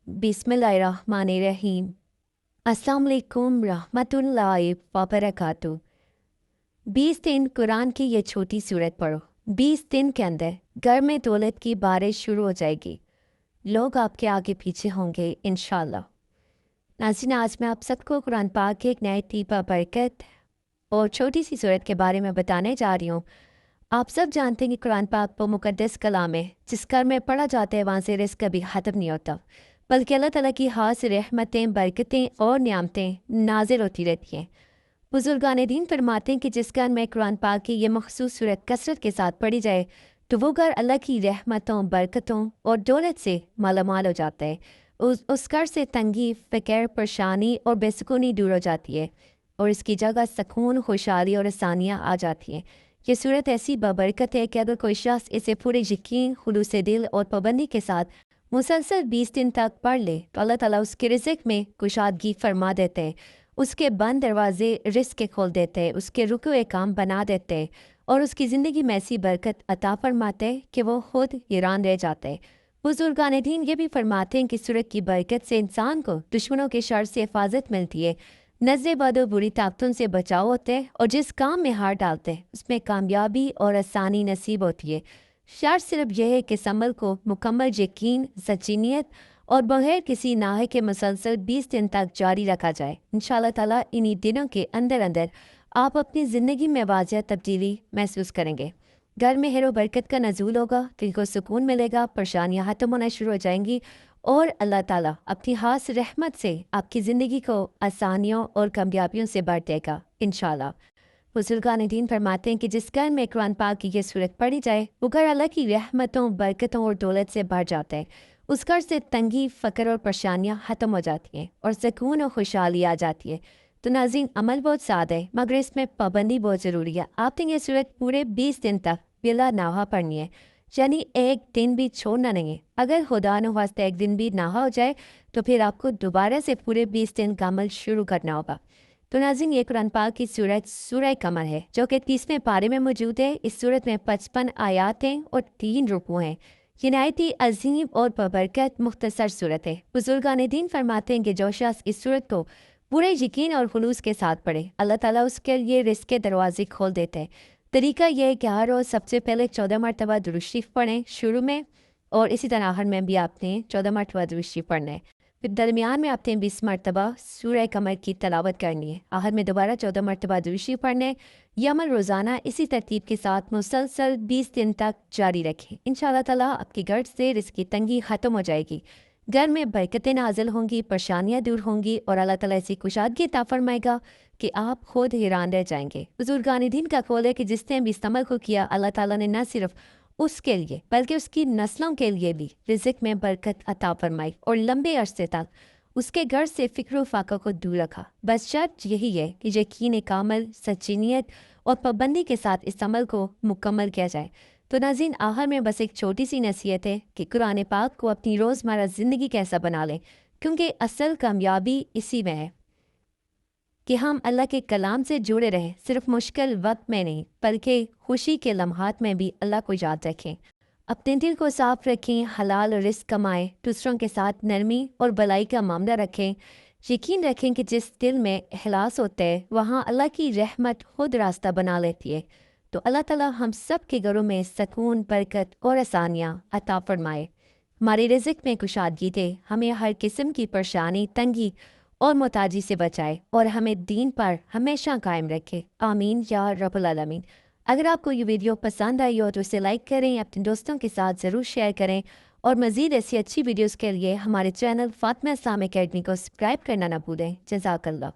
बिस्मिल्लाहिर्रहमानिर्रहीम। अस्सलाम वालेकुम रहमतुल्लाहि व बरकातुहू। 20 दिन कुरान की ये छोटी सूरत पढ़ो। 20 दिन के अंदर घर में दौलत की बारिश शुरू हो जाएगी। लोग आपके आगे पीछे होंगे इंशाल्लाह। नाज़रीन, आज मैं आप सबको कुरान पाक के एक नए तीपा बरकत और छोटी सी सूरत के बारे में बताने जा रही हूँ। आप सब जानते हैं कि कुरान पाक वो मुकद्दस कलाम है, जिस घर में पढ़ा जाता है वहाँ से रिस्क कभी ख़त्म नहीं होता, बल्कि अल्लाह ताला की खास रहमतें, बरकतें और नियामतें नाजिल होती रहती हैं। बुजुर्गान दीन फरमाते हैं कि जिस घर में कुरान पाक की ये मखसूस सूरत कसरत के साथ पढ़ी जाए तो वो घर अल्लाह की रहमतों, बरकतों और दौलत से मालामाल हो जाता है। उस घर से तंगी, फ़िक्र, परेशानी और बेसुकूनी दूर हो जाती है और इसकी जगह सुकून, खुशहाली और आसानियाँ आ जाती हैं। ये सूरत ऐसी बबरकत है कि अगर कोई शख्स इसे पूरे यकीन, खुलूस दिल और पाबंदी के साथ मुसलसल 20 दिन तक पढ़ ले तो अल्लाह ताला उसके रिज़्क़ में कुशादगी फरमा देते हैं, उसके बंद दरवाजे रिज़्क़ के खोल देते हैं, उसके रुके काम बना देते हैं और उसकी ज़िंदगी में ऐसी बरकत अता फरमाते हैं कि वो खुद हैरान रह जाते हैं। बुजुर्गान दीन ये भी फरमाते हैं कि सूरत की बरकत से इंसान को दुश्मनों के शर से हिफाजत मिलती है, नज़र बद और बुरी ताकतों से बचाव होते हैं और जिस काम में हार डालते हैं उसमें कामयाबी और आसानी नसीब होती है। शर्त सिर्फ यह है कि अमल को मुकम्मल यकीन, सच्ची नीयत और बगैर किसी नाहे के मुसलसल 20 दिन तक जारी रखा जाए। इंशाअल्लाह ताला इन्हीं दिनों के अंदर अंदर आप अपनी ज़िंदगी में वाज़ह तब्दीली महसूस करेंगे। घर में हेरो बरकत का नज़ूल होगा, दिल को सुकून मिलेगा, परेशानियाँ ख़त्म होना शुरू हो जाएंगी और अल्लाह ताला अपनी खास रहमत से आपकी ज़िंदगी को आसानियों और कामयाबियों से भर देगा इंशाअल्लाह। बुजुर्गान दीन फरमाते हैं कि जिस घर में कुरान पाक की ये सूरत पढ़ी जाए वो घर अल्लाह की रहमतों, बरकतों और दौलत से भर जाता है। उस घर से तंगी, फ़क्र और परेशानियाँ ख़त्म हो जाती हैं और सुकून और खुशहाली आ जाती है। तो नाज़रीन, अमल बहुत सादा है मगर इसमें पाबंदी बहुत ज़रूरी है। आपने ये सूरत पूरे 20 दिन तक बिला नाहा पढ़नी है, यानी एक दिन भी छोड़ना नहीं है। अगर खुदा न वास्ते एक दिन भी नाहा हो जाए तो फिर आपको दोबारा से पूरे 20 दिन का अमल शुरू करना होगा। तो नाज़रीन, ये कुरान पाक की सूरत सूरह कमर है जो कि 30वें पारे में मौजूद है। इस सूरत में 55 आयात हैं और 3 रुकू हैं। ये नहायत ही अजीम और बबरकत मुख्तसर सूरत है। बुजुर्गान दीन फरमाते हैं कि जो शख्स इस सूरत को पूरे यकीन और खुलूस के साथ पढ़े अल्लाह ताला उसके लिए रिज़्क़ के दरवाजे खोल देते हैं। तरीका यह है कि हर रोज़ सबसे पहले 14 मरतबा दुरूद शरीफ पढ़ें शुरू में, और इसी तरह आखिर में भी आपने 14 मरतबा दुरूद शरीफ पढ़ना है। फिर दरमियान में आपने 20 मरतबा सूरह कमर की तलावत करनी है। आखिर में दोबारा 14 मरतबा दुरूद शरीफ पढ़ना है। यह अमल रोज़ाना इसी तरतीब के साथ मुसलसल 20 दिन तक जारी रखें। इंशाअल्लाह ताला आपके घर से रिज़्क़ की तंगी ख़त्म हो जाएगी, घर में बरकतें नाजिल होंगी, परेशानियाँ दूर होंगी और अल्लाह ताला ऐसी कुशादगी अता फरमाएगा कि आप खुद हैरान रह जाएंगे। बुजुर्गान दीन का कौल है कि जिसने भी इस अमल को किया अल्लाह ताला ने न सिर्फ उसके लिए बल्कि उसकी नस्लों के लिए भी रिज़्क़ में बरकत अता फरमाई और लंबे अरसे तक उसके घर से फ़िक्र फ़ाक़ा को दूर रखा। बस शर्त यही है कि यकीन कामल, सच्ची नीयत और पाबंदी के साथ इस अमल को मुकम्मल किया जाए। तो नाज़रीन, आखिर में बस एक छोटी सी नसीहत है कि कुरान पाक को अपनी रोज़मर्रा ज़िंदगी कैसा बना लें, क्योंकि असल कामयाबी इसी में है कि हम अल्लाह के कलाम से जुड़े रहें, सिर्फ मुश्किल वक्त में नहीं बल्कि खुशी के लम्हात में भी अल्लाह को याद रखें। अपने दिल को साफ रखें, हलाल रिज़्क़ कमाएं, दूसरों के साथ नरमी और भलाई का मामला रखें। यकीन रखें कि जिस दिल में इखलास होता है वहाँ अल्लाह की रहमत खुद रास्ता बना लेती है। तो अल्लाह ताला हम सब के घरों में सुकून, बरकत और आसानियाँ अता फरमाए, हमारे रिज़्क़ में कुशादगी दे, हमें हर किस्म की परेशानी, तंगी और मोहताजी से बचाए और हमें दीन पर हमेशा कायम रखे। आमीन या रब्बुल आलमीन। अगर आपको ये वीडियो पसंद आई हो तो इसे लाइक करें, अपने दोस्तों के साथ ज़रूर शेयर करें और मज़ीद ऐसी अच्छी वीडियोज़ के लिए हमारे चैनल फ़ातिमा इस्लाम अकेडमी को सब्सक्राइब करना ना भूलें। जज़ाकल्लाह।